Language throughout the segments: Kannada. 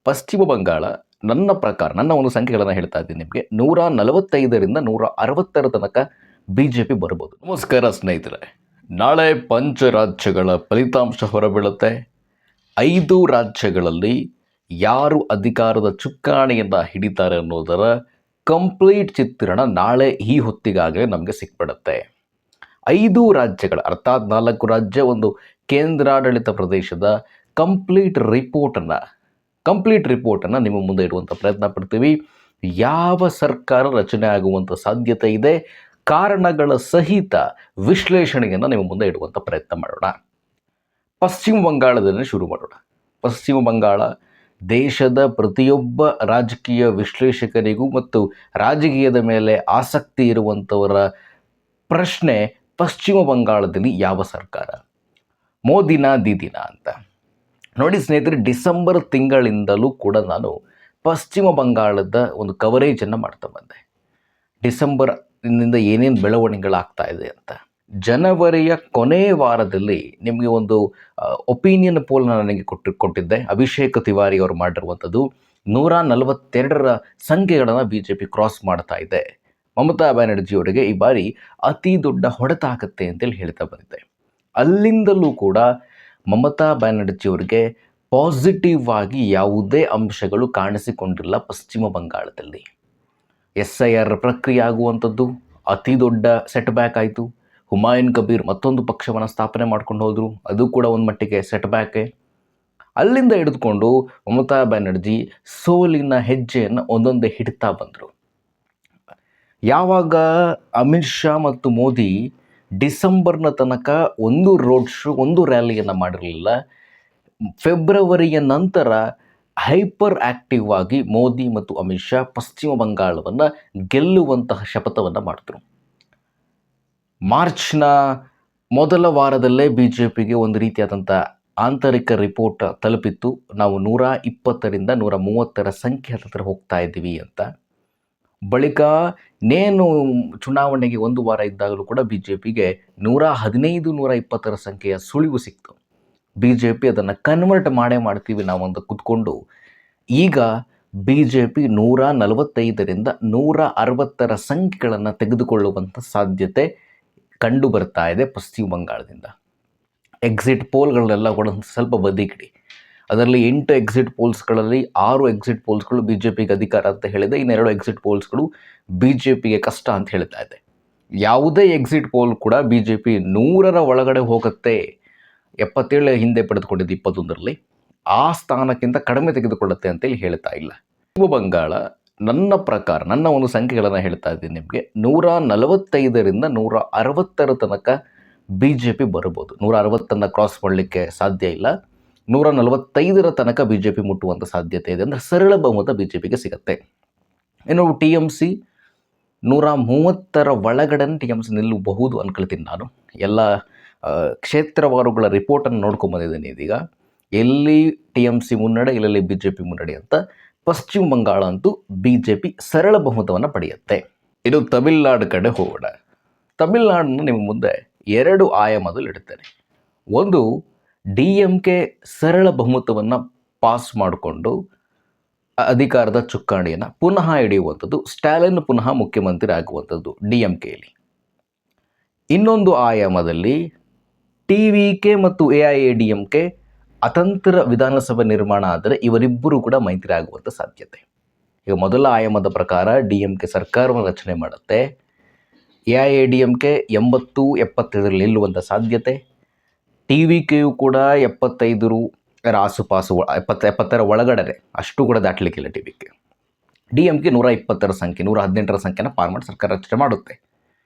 ಪಶ್ಚಿಮ ಬಂಗಾಳ ನನ್ನ ಪ್ರಕಾರ ನನ್ನ ಒಂದು ಸಂಖ್ಯೆಗಳನ್ನು ಹೇಳ್ತಾ ಇದ್ದೀನಿ ನಿಮಗೆ 145ರಿಂದ 160 ತನಕ ಬಿ ಜೆ ಪಿ ಬರ್ಬೋದು. ನಮಸ್ಕಾರ ಸ್ನೇಹಿತರೆ, ನಾಳೆ ಪಂಚರಾಜ್ಯಗಳ ಫಲಿತಾಂಶ ಹೊರಬೀಳುತ್ತೆ. 5 ರಾಜ್ಯಗಳಲ್ಲಿ ಯಾರು ಅಧಿಕಾರದ ಚುಕ್ಕಾಣಿಯನ್ನು ಹಿಡಿತಾರೆ ಅನ್ನೋದರ ಕಂಪ್ಲೀಟ್ ಚಿತ್ರಣ ನಾಳೆ ಈ ಹೊತ್ತಿಗಾಗಲೇ ನಮಗೆ ಸಿಕ್ಬಿಡುತ್ತೆ. 5 ರಾಜ್ಯಗಳ ಅರ್ಥಾತ್ 4 ರಾಜ್ಯ ಒಂದು ಕೇಂದ್ರಾಡಳಿತ ಪ್ರದೇಶದ ಕಂಪ್ಲೀಟ್ ರಿಪೋರ್ಟನ್ನು ನಿಮ್ಮ ಮುಂದೆ ಇಡುವಂಥ ಪ್ರಯತ್ನ ಪಡ್ತೀವಿ. ಯಾವ ಸರ್ಕಾರ ರಚನೆ ಆಗುವಂಥ ಸಾಧ್ಯತೆ ಇದೆ, ಕಾರಣಗಳ ಸಹಿತ ವಿಶ್ಲೇಷಣೆಯನ್ನು ನಿಮ್ಮ ಮುಂದೆ ಇಡುವಂಥ ಪ್ರಯತ್ನ ಮಾಡೋಣ. ಪಶ್ಚಿಮ ಬಂಗಾಳದಲ್ಲಿ ಶುರು ಮಾಡೋಣ. ಪಶ್ಚಿಮ ಬಂಗಾಳ ದೇಶದ ಪ್ರತಿಯೊಬ್ಬ ರಾಜಕೀಯ ವಿಶ್ಲೇಷಕರಿಗೂ ಮತ್ತು ರಾಜಕೀಯದ ಮೇಲೆ ಆಸಕ್ತಿ ಇರುವಂಥವರ ಪ್ರಶ್ನೆ, ಪಶ್ಚಿಮ ಬಂಗಾಳದಲ್ಲಿ ಯಾವ ಸರ್ಕಾರ, ಮೋದಿನ ದೀದಿನ ಅಂತ. ನೋಡಿ ಸ್ನೇಹಿತರೆ, ಡಿಸೆಂಬರ್ ತಿಂಗಳಿಂದಲೂ ಕೂಡ ನಾನು ಪಶ್ಚಿಮ ಬಂಗಾಳದ ಒಂದು ಕವರೇಜನ್ನು ಮಾಡ್ತಾ ಬಂದೆ. ಡಿಸೆಂಬರ್ನಿಂದ ಏನೇನು ಬೆಳವಣಿಗೆಗಳಾಗ್ತಾ ಇದೆ ಅಂತ. ಜನವರಿಯ ಕೊನೆಯ ವಾರದಲ್ಲಿ ನಿಮಗೆ ಒಂದು ಒಪಿನಿಯನ್ ಪೋಲ್ನ ನನಗೆ ಕೊಟ್ಟಿದ್ದೆ. ಅಭಿಷೇಕ್ ತಿವಾರಿ ಅವರು ಮಾಡಿರುವಂಥದ್ದು 142ರ ಸಂಖ್ಯೆಗಳನ್ನು ಬಿ ಜೆ ಪಿ ಕ್ರಾಸ್ ಮಾಡ್ತಾ ಇದೆ. ಮಮತಾ ಬ್ಯಾನರ್ಜಿಯವರಿಗೆ ಈ ಬಾರಿ ಅತಿ ದೊಡ್ಡ ಹೊಡೆತ ಆಗುತ್ತೆ ಅಂತೇಳಿ ಹೇಳ್ತಾ ಬಂದಿದ್ದೆ. ಅಲ್ಲಿಂದಲೂ ಕೂಡ ಮಮತಾ ಬ್ಯಾನರ್ಜಿಯವರಿಗೆ ಪಾಸಿಟಿವ್ ಆಗಿ ಯಾವುದೇ ಅಂಶಗಳು ಕಾಣಿಸಿಕೊಂಡಿಲ್ಲ. ಪಶ್ಚಿಮ ಬಂಗಾಳದಲ್ಲಿ SIR ಪ್ರಕ್ರಿಯೆ ಆಗುವಂಥದ್ದು ಅತಿ ದೊಡ್ಡ ಸೆಟ್ ಬ್ಯಾಕ್ ಆಯಿತು. ಹುಮಾಯೂನ್ ಕಬೀರ್ ಮತ್ತೊಂದು ಪಕ್ಷವನ್ನು ಸ್ಥಾಪನೆ ಮಾಡ್ಕೊಂಡು ಹೋದರು, ಅದು ಕೂಡ ಒಂದು ಮಟ್ಟಿಗೆ ಸೆಟ್ ಬ್ಯಾಕೆ. ಅಲ್ಲಿಂದ ಹಿಡಿದುಕೊಂಡು ಮಮತಾ ಬ್ಯಾನರ್ಜಿ ಸೋಲಿನ ಹೆಜ್ಜೆಯನ್ನು ಒಂದೊಂದೇ ಹಿಡ್ತಾ ಬಂದರು. ಯಾವಾಗ ಅಮಿತ್ ಶಾ ಮತ್ತು ಮೋದಿ ಡಿಸೆಂಬರ್ನ ತನಕ ಒಂದು ರೋಡ್ ಶೋ, ಒಂದು ರ್ಯಾಲಿಯನ್ನು ಮಾಡಿರಲಿಲ್ಲ. ಫೆಬ್ರವರಿಯ ನಂತರ ಹೈಪರ್ ಆ್ಯಕ್ಟಿವ್ ಆಗಿ ಮೋದಿ ಮತ್ತು ಅಮಿತ್ ಶಾ ಪಶ್ಚಿಮ ಬಂಗಾಳವನ್ನು ಗೆಲ್ಲುವಂತಹ ಶಪಥವನ್ನು ಮಾಡಿದ್ರು. ಮಾರ್ಚ್ನ ಮೊದಲ ವಾರದಲ್ಲೇ ಬಿ ಜೆ ಪಿಗೆ ಒಂದು ರೀತಿಯಾದಂಥ ಆಂತರಿಕ ರಿಪೋರ್ಟ್ ತಲುಪಿತ್ತು. ನಾವು 120ರಿಂದ 130ರ ಸಂಖ್ಯೆ ಹತ್ತಿರ ಹೋಗ್ತಾ ಇದ್ದೀವಿ ಅಂತ. ಬಳಿಕ ನೇನು ಚುನಾವಣೆಗೆ ಒಂದು ವಾರ ಇದ್ದಾಗಲೂ ಕೂಡ ಬಿ ಜೆ ಪಿಗೆ 115, 120ರ ಸಂಖ್ಯೆಯ ಸುಳಿವು ಸಿಕ್ತು. ಬಿ ಜೆ ಪಿ ಅದನ್ನು ಕನ್ವರ್ಟ್ ಮಾಡ್ತೀವಿ ನಾವು ಅಂತ ಕೂತ್ಕೊಂಡು ಈಗ ಬಿ ಜೆ ಪಿ 145ರಿಂದ 160ರ ಸಂಖ್ಯೆಗಳನ್ನು ತೆಗೆದುಕೊಳ್ಳುವಂಥ ಸಾಧ್ಯತೆ ಕಂಡು ಬರ್ತಾ ಇದೆ ಪಶ್ಚಿಮ ಬಂಗಾಳದಿಂದ. ಎಕ್ಸಿಟ್ ಪೋಲ್ಗಳನ್ನೆಲ್ಲ ಕೂಡ ಸ್ವಲ್ಪ ಬದಿಗಿಡಿ. ಅದರಲ್ಲಿ 8 ಎಕ್ಸಿಟ್ ಪೋಲ್ಸ್ಗಳಲ್ಲಿ 6 ಎಕ್ಸಿಟ್ ಪೋಲ್ಸ್ಗಳು ಬಿ ಜೆ ಪಿಗೆ ಅಧಿಕಾರ ಅಂತ ಹೇಳಿದೆ. ಇನ್ನೆರಡು ಎಕ್ಸಿಟ್ ಪೋಲ್ಸ್ಗಳು ಬಿ ಜೆ ಪಿಗೆ ಕಷ್ಟ ಅಂತ ಹೇಳ್ತಾ ಇದೆ. ಯಾವುದೇ ಎಕ್ಸಿಟ್ ಪೋಲ್ ಕೂಡ ಬಿ ಜೆ ಪಿ 100ರ ಒಳಗಡೆ ಹೋಗುತ್ತೆ. 77 ಹಿಂದೆ ಪಡೆದುಕೊಂಡಿದ್ದು 21ರಲ್ಲಿ, ಆ ಸ್ಥಾನಕ್ಕಿಂತ ಕಡಿಮೆ ತೆಗೆದುಕೊಳ್ಳುತ್ತೆ ಅಂತೇಳಿ ಹೇಳ್ತಾ ಇಲ್ಲ. ಪಶ್ಚಿಮ ಬಂಗಾಳ ನನ್ನ ಪ್ರಕಾರ, ನನ್ನ ಒಂದು ಸಂಖ್ಯೆಗಳನ್ನು ಹೇಳ್ತಾ ಇದ್ದೀನಿ ನಿಮಗೆ, 145ರಿಂದ 160ರ ತನಕ ಬಿ ಜೆ ಪಿ ಬರ್ಬೋದು. 160ನ್ನು ಕ್ರಾಸ್ ಮಾಡಲಿಕ್ಕೆ ಸಾಧ್ಯ ಇಲ್ಲ. 145ರ ತನಕ ಬಿ ಜೆ ಪಿ ಮುಟ್ಟುವಂಥ ಸಾಧ್ಯತೆ ಇದೆ. ಅಂದರೆ ಸರಳ ಬಹುಮತ ಬಿ ಜೆ ಪಿಗೆ ಸಿಗುತ್ತೆ. ಇನ್ನು TMC 130ರ ಒಳಗಡೆ TMC ನಿಲ್ಲಬಹುದು ಅನ್ಕೊಳ್ತೀನಿ ನಾನು. ಎಲ್ಲ ಕ್ಷೇತ್ರವಾರುಗಳ ರಿಪೋರ್ಟನ್ನು ನೋಡ್ಕೊಂಬಂದಿದ್ದೀನಿ ಇದೀಗ. ಎಲ್ಲಿ TMC ಮುನ್ನಡೆ, ಎಲ್ಲೆಲ್ಲಿ ಬಿ ಜೆ ಪಿ ಮುನ್ನಡೆ ಅಂತ. ಪಶ್ಚಿಮ ಬಂಗಾಳ ಅಂತೂ ಬಿ ಜೆ ಪಿ ಸರಳ ಬಹುಮತವನ್ನು ಪಡೆಯುತ್ತೆ. ಇದು ತಮಿಳುನಾಡು ಕಡೆ ಹೋಗೋಣ. ತಮಿಳುನಾಡನ್ನು ನಿಮ್ಮ ಮುಂದೆ 2 ಆಯಾಮದಲ್ಲಿ ಇಡುತ್ತೇನೆ. ಒಂದು, DMK ಸರಳ ಬಹುಮತವನ್ನು ಪಾಸ್ ಮಾಡಿಕೊಂಡು ಅಧಿಕಾರದ ಚುಕ್ಕಾಣಿಯನ್ನು ಪುನಃ ಹಿಡಿಯುವಂಥದ್ದು. ಸ್ಟಾಲಿನ್ ಪುನಃ ಮುಖ್ಯಮಂತ್ರಿ ಆಗುವಂಥದ್ದು DMKಯಲ್ಲಿ. ಇನ್ನೊಂದು ಆಯಾಮದಲ್ಲಿ TVK ಮತ್ತು AIADMK ಅತಂತ್ರ ವಿಧಾನಸಭೆ ನಿರ್ಮಾಣ ಆದರೆ ಇವರಿಬ್ಬರು ಕೂಡ ಮೈತ್ರಿ ಆಗುವಂಥ ಸಾಧ್ಯತೆ. ಈಗ ಮೊದಲ ಆಯಾಮದ ಪ್ರಕಾರ DMK ಸರ್ಕಾರವನ್ನು ರಚನೆ ಮಾಡುತ್ತೆ. AIADMK 80, 75ರಲ್ಲಿ ನಿಲ್ಲುವಂಥ ಸಾಧ್ಯತೆ. TVKಯು ಕೂಡ 75ರ ಆಸುಪಾಸು, 70ರ ಒಳಗಡೆ, ಅಷ್ಟು ಕೂಡ ದಾಟಲಿಕ್ಕಿಲ್ಲ TVK. DMK 120ರ ಸಂಖ್ಯೆ, 118ರ ಸಂಖ್ಯೆನ ಪಾರ್ ಮಾಡಿ ಸರ್ಕಾರ ರಚನೆ ಮಾಡುತ್ತೆ.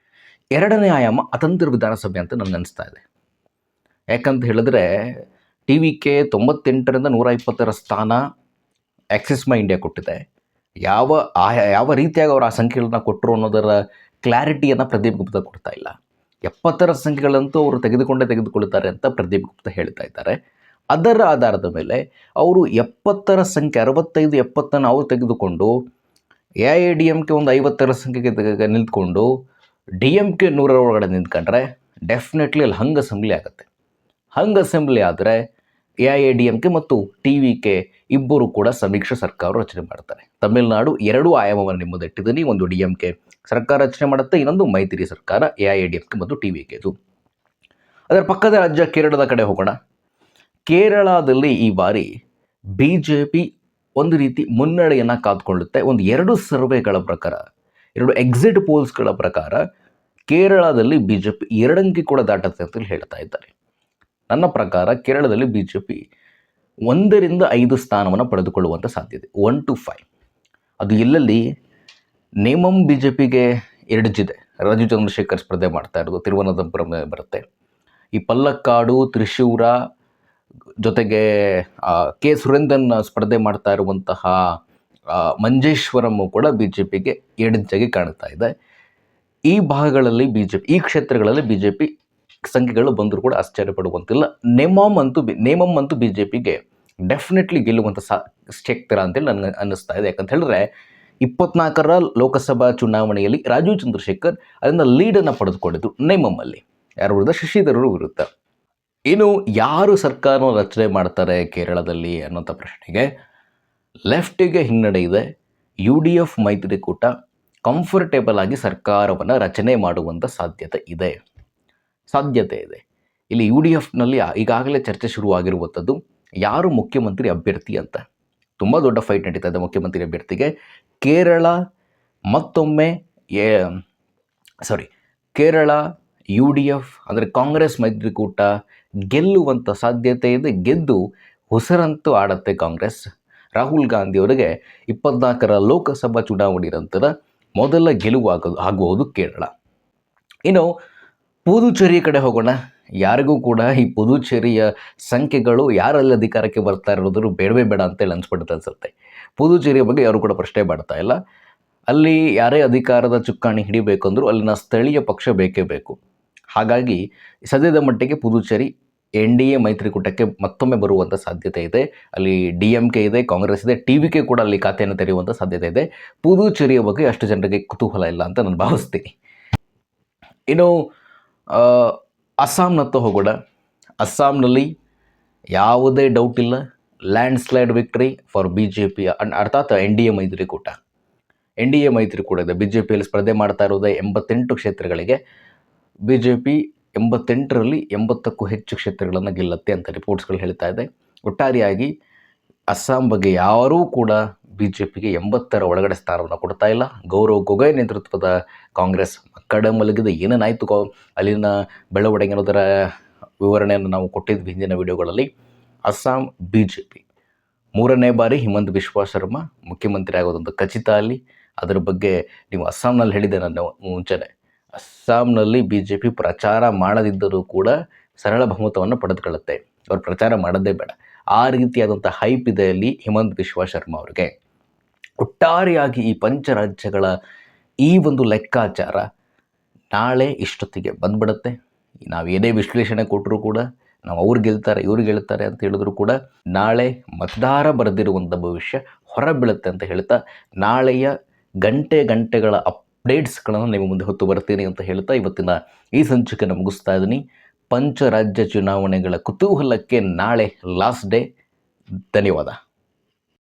ಎರಡನೇ ಆಯಾಮ ಅತಂತ್ರ ವಿಧಾನಸಭೆ ಅಂತ ನನಗೆ ಅನಿಸ್ತಾ ಇದೆ. ಯಾಕಂತ ಹೇಳಿದ್ರೆ TVK 98ರಿಂದ 120ರ ಸ್ಥಾನ ಆಕ್ಸಿಸ್ ಮೈ ಇಂಡಿಯಾ ಕೊಟ್ಟಿದೆ. ಯಾವ ರೀತಿಯಾಗಿ ಅವರು ಆ ಸಂಖ್ಯೆಗಳನ್ನ ಕೊಟ್ಟರು ಅನ್ನೋದರ ಕ್ಲಾರಿಟಿಯನ್ನು ಪ್ರದೀಪ್ ಗುಪ್ತಾ ಕೊಡ್ತಾ ಇಲ್ಲ. 70ರ ಸಂಖ್ಯೆಗಳಂತೂ ಅವರು ತೆಗೆದುಕೊಳ್ತಾರೆ ಅಂತ ಪ್ರದೀಪ್ ಗುಪ್ತಾ ಹೇಳ್ತಾ ಇದ್ದಾರೆ. ಅದರ ಆಧಾರದ ಮೇಲೆ ಅವರು 70ರ ಸಂಖ್ಯೆ, 65, 70ನ್ನು ಅವರು ತೆಗೆದುಕೊಂಡು AIADMK ಒಂದು 50ರ ಸಂಖ್ಯೆಗೆ ನಿಂತ್ಕೊಂಡು DMK 100ರ ಒಳಗಡೆ ನಿಂತ್ಕೊಂಡ್ರೆ ಡೆಫಿನೆಟ್ಲಿ ಅಲ್ಲಿ ಹಂಗ್ ಅಸೆಂಬ್ಲಿ ಆಗುತ್ತೆ. ಹಂಗ್ ಅಸೆಂಬ್ಲಿ ಆದರೆ AIADMK ಮತ್ತು TVK ಇಬ್ಬರು ಕೂಡ ಸಮ್ಮಿಶ್ರ ಸರ್ಕಾರ ರಚನೆ ಮಾಡ್ತಾರೆ. ತಮಿಳುನಾಡು 2 ಆಯಾಮವನ್ನು ನಿಮ್ಮದಿಟ್ಟಿದ್ದೀನಿ. ಒಂದು DMK ಸರ್ಕಾರ ರಚನೆ ಮಾಡುತ್ತೆ, ಇನ್ನೊಂದು ಮೈತ್ರಿ ಸರ್ಕಾರ AIADMK ಮತ್ತು TVKದು. ಅದರ ಪಕ್ಕದ ರಾಜ್ಯ ಕೇರಳದ ಕಡೆ ಹೋಗೋಣ. ಕೇರಳದಲ್ಲಿ ಈ ಬಾರಿ BJP ಒಂದು ರೀತಿ ಮುನ್ನಡೆಯನ್ನು ಕಾದ್ಕೊಳ್ಳುತ್ತೆ. ಒಂದು 2 ಸರ್ವೆಗಳ ಪ್ರಕಾರ, 2 ಎಕ್ಸಿಟ್ ಪೋಲ್ಸ್ಗಳ ಪ್ರಕಾರ ಕೇರಳದಲ್ಲಿ BJP 2 ಅಂಕಿ ಕೂಡ ದಾಟುತ್ತೆ ಅಂತ ಹೇಳ್ತಾ ಇದ್ದಾರೆ. ನನ್ನ ಪ್ರಕಾರ ಕೇರಳದಲ್ಲಿ BJP 1 ರಿಂದ 5 ಸ್ಥಾನವನ್ನು ಪಡೆದುಕೊಳ್ಳುವಂಥ ಸಾಧ್ಯತೆ, 1 to 5. ಅದು ಎಲ್ಲೆಲ್ಲಿ? ನೇಮಂ BJPಗೆ ಎಡ್ಜಿದೆ. ರಾಜೀವ್ ಚಂದ್ರಶೇಖರ್ ಸ್ಪರ್ಧೆ ಮಾಡ್ತಾ ಇರೋದು ತಿರುವನಂತಪುರಂ ಬರುತ್ತೆ. ಈ ಪಲ್ಲಕ್ಕಾಡು, ತ್ರಿಶೂರ ಜೊತೆಗೆ ಕೆ ಸುರೇಂದ್ರನ್ ಸ್ಪರ್ಧೆ ಮಾಡ್ತಾ ಇರುವಂತಹ ಮಂಜೇಶ್ವರಂ ಕೂಡ BJPಗೆ ಎಡ್ಜಾಗಿ ಕಾಣ್ತಾ ಇದೆ. ಈ ಭಾಗಗಳಲ್ಲಿ BJP, ಈ ಕ್ಷೇತ್ರಗಳಲ್ಲಿ BJP ಸಂಖ್ಯೆಗಳು ಬಂದರೂ ಕೂಡ ಆಶ್ಚರ್ಯಪಡುವಂತಿಲ್ಲ. ನೇಮಂ ಅಂತೂ BJPಗೆ ಡೆಫಿನೆಟ್ಲಿ ಗೆಲ್ಲುವಂಥ ಶಕ್ತಿರ ಅಂತೇಳಿ ನನಗೆ ಅನ್ನಿಸ್ತಾ ಇದೆ. ಯಾಕಂತ ಹೇಳಿದ್ರೆ 24ರ ಲೋಕಸಭಾ ಚುನಾವಣೆಯಲ್ಲಿ ರಾಜೀವ್ ಚಂದ್ರಶೇಖರ್ ಅದನ್ನು ಲೀಡನ್ನು ಪಡೆದುಕೊಂಡಿದ್ದು ನೇಮಮ್ಮಲ್ಲಿ. ಯಾರ ವಿರುದ್ಧ? ಶಶಿಧರೂರ್ ವಿರುದ್ಧ. ಇನ್ನು ಯಾರು ಸರ್ಕಾರ ರಚನೆ ಮಾಡ್ತಾರೆ ಕೇರಳದಲ್ಲಿ ಅನ್ನೋಂಥ ಪ್ರಶ್ನೆಗೆ ಲೆಫ್ಟಿಗೆ ಹಿನ್ನಡೆ ಇದೆ. UDF ಮೈತ್ರಿಕೂಟ ಕಂಫರ್ಟೇಬಲ್ ಆಗಿ ಸರ್ಕಾರವನ್ನು ರಚನೆ ಮಾಡುವಂಥ ಸಾಧ್ಯತೆ ಇದೆ. ಇಲ್ಲಿ UDFನಲ್ಲಿ ಈಗಾಗಲೇ ಚರ್ಚೆ ಶುರುವಾಗಿರುವಂಥದ್ದು ಯಾರು ಮುಖ್ಯಮಂತ್ರಿ ಅಭ್ಯರ್ಥಿ ಅಂತ. ತುಂಬ ದೊಡ್ಡ ಫೈಟ್ ನಡೀತಾ ಇದೆ ಮುಖ್ಯಮಂತ್ರಿ ಅಭ್ಯರ್ಥಿಗೆ. ಕೇರಳ UDF ಅಂದರೆ ಕಾಂಗ್ರೆಸ್ ಮೈತ್ರಿಕೂಟ ಗೆಲ್ಲುವಂಥ ಸಾಧ್ಯತೆ ಇದೆ. ಗೆದ್ದು ಉಸಿರಂತೂ ಆಡತ್ತೆ ಕಾಂಗ್ರೆಸ್. ರಾಹುಲ್ ಗಾಂಧಿಯವರಿಗೆ 24ರ ಲೋಕಸಭಾ ಚುನಾವಣೆ ನಂತರ ಮೊದಲ ಗೆಲುವು ಆಗುವುದು ಕೇರಳ. ಇನ್ನು ಪುದುಚೇರಿ ಕಡೆ ಹೋಗೋಣ. ಯಾರಿಗೂ ಕೂಡ ಈ ಪುದುಚೇರಿಯ ಸಂಖ್ಯೆಗಳು ಯಾರಲ್ಲಿ ಅಧಿಕಾರಕ್ಕೆ ಬರ್ತಾ ಇರೋದ್ರು ಬೇಡವೇ ಬೇಡ ಅಂತೇಳಿ ಅನ್ಸ್ಬಿಡುತ್ತೆ ಅನ್ಸುತ್ತೆ. ಪುದುಚೇರಿಯ ಬಗ್ಗೆ ಯಾರು ಕೂಡ ಪ್ರಶ್ನೆ ಮಾಡ್ತಾ ಇಲ್ಲ. ಅಲ್ಲಿ ಯಾರೇ ಅಧಿಕಾರದ ಚುಕ್ಕಾಣಿ ಹಿಡಿಬೇಕಂದ್ರೂ ಅಲ್ಲಿನ ಸ್ಥಳೀಯ ಪಕ್ಷ ಬೇಕೇ ಬೇಕು. ಹಾಗಾಗಿ ಸದ್ಯದ ಮಟ್ಟಿಗೆ ಪುದುಚೇರಿ NDA ಮೈತ್ರಿಕೂಟಕ್ಕೆ ಮತ್ತೊಮ್ಮೆ ಬರುವಂಥ ಸಾಧ್ಯತೆ ಇದೆ. ಅಲ್ಲಿ DMK ಇದೆ, ಕಾಂಗ್ರೆಸ್ ಇದೆ, TVK ಕೂಡ ಅಲ್ಲಿ ಖಾತೆಯನ್ನು ತೆರೆಯುವಂಥ ಸಾಧ್ಯತೆ ಇದೆ. ಪುದುಚೇರಿಯ ಬಗ್ಗೆ ಅಷ್ಟು ಜನರಿಗೆ ಕುತೂಹಲ ಇಲ್ಲ ಅಂತ ನಾನು ಭಾವಿಸ್ತೀನಿ. ಇನ್ನು ಅಸ್ಸಾಂನತ್ತ ಹೋಗೋಣ. ಅಸ್ಸಾಂನಲ್ಲಿ ಯಾವುದೇ ಡೌಟ್ ಇಲ್ಲ, ಲ್ಯಾಂಡ್ಸ್ಲೈಡ್ ವಿಕ್ಟ್ರಿ ಫಾರ್ BJP ಅರ್ಥಾತ್ NDA ಮೈತ್ರಿಕೂಟ ಇದೆ. BJPಯಲ್ಲಿ ಸ್ಪರ್ಧೆ ಮಾಡ್ತಾ ಇರೋದೇ 88 ಕ್ಷೇತ್ರಗಳಿಗೆ. BJP 88ರಲ್ಲಿ 80ಕ್ಕೂ ಹೆಚ್ಚು ಕ್ಷೇತ್ರಗಳನ್ನು ಗೆಲ್ಲುತ್ತೆ ಅಂತ ರಿಪೋರ್ಟ್ಸ್ಗಳು ಹೇಳ್ತಾ ಇದೆ. ಒಟ್ಟಾರೆಯಾಗಿ ಅಸ್ಸಾಂ ಬಗ್ಗೆ ಯಾರೂ ಕೂಡ BJPಗೆ 80ರ ಒಳಗಡೆ ಸ್ಥಾನವನ್ನು ಕೊಡ್ತಾ ಇಲ್ಲ. ಗೌರವ್ ಗೊಗೊಯ್ ನೇತೃತ್ವದ ಕಾಂಗ್ರೆಸ್ ಕಡೆ ಮಲಗಿದೆ. ಏನೇನಾಯಿತು ಅಲ್ಲಿನ ಬೆಳವಣಿಗೆ ಅನ್ನೋದರ ವಿವರಣೆಯನ್ನು ನಾವು ಕೊಟ್ಟಿದ್ವಿ ಹಿಂದಿನ ವಿಡಿಯೋಗಳಲ್ಲಿ. ಅಸ್ಸಾಂ BJP 3ನೇ ಬಾರಿ ಹಿಮಂತ ಬಿಸ್ವಾ ಶರ್ಮಾ ಮುಖ್ಯಮಂತ್ರಿ ಆಗೋದೊಂದು ಖಚಿತ. ಅಲ್ಲಿ ಅದರ ಬಗ್ಗೆ ನೀವು ಅಸ್ಸಾಂನಲ್ಲಿ ಹೇಳಿದೆ ನಾನು ಮುಂಚೆನೆ. ಅಸ್ಸಾಂನಲ್ಲಿ BJP ಪ್ರಚಾರ ಮಾಡದಿದ್ದರೂ ಕೂಡ ಸರಳ ಬಹುಮತವನ್ನು ಪಡೆದುಕೊಳ್ಳುತ್ತೆ. ಅವರು ಪ್ರಚಾರ ಮಾಡೋದೇ ಬೇಡ, ಆ ರೀತಿಯಾದಂಥ ಹೈಪ್ ಇದೆ ಅಲ್ಲಿ ಹಿಮಂತ ಬಿಸ್ವಾ ಶರ್ಮಾ ಅವರಿಗೆ. ಒಟ್ಟಾರೆಯಾಗಿ ಈ ಪಂಚರಾಜ್ಯಗಳ ಈ ಒಂದು ಲೆಕ್ಕಾಚಾರ ನಾಳೆ ಇಷ್ಟೊತ್ತಿಗೆ ಬಂದ್ಬಿಡುತ್ತೆ. ನಾವು ಏನೇ ವಿಶ್ಲೇಷಣೆ ಕೊಟ್ಟರೂ ಕೂಡ, ನಾವು ಅವ್ರು ಗೆಲ್ತಾರೆ ಇವ್ರು ಗೆಲ್ತಾರೆ ಅಂತ ಹೇಳಿದ್ರು ಕೂಡ ನಾಳೆ ಮತದಾರ ಬರೆದಿರುವಂಥ ಭವಿಷ್ಯ ಹೊರಬೀಳುತ್ತೆ ಅಂತ ಹೇಳ್ತಾ ನಾಳೆಯ ಗಂಟೆಗಳ ಅಪ್ಡೇಟ್ಸ್ಗಳನ್ನು ನಿಮ್ಮ ಮುಂದೆ ಹೊತ್ತು ಬರ್ತೀನಿ ಅಂತ ಹೇಳ್ತಾ ಇವತ್ತಿನ ಈ ಸಂಚಿಕೆಯನ್ನು ಮುಗಿಸ್ತಾ ಇದ್ದೀನಿ. ಪಂಚರಾಜ್ಯ ಚುನಾವಣೆಗಳ ಕುತೂಹಲಕ್ಕೆ ನಾಳೆ ಲಾಸ್ಟ್ ಡೇ. ಧನ್ಯವಾದ.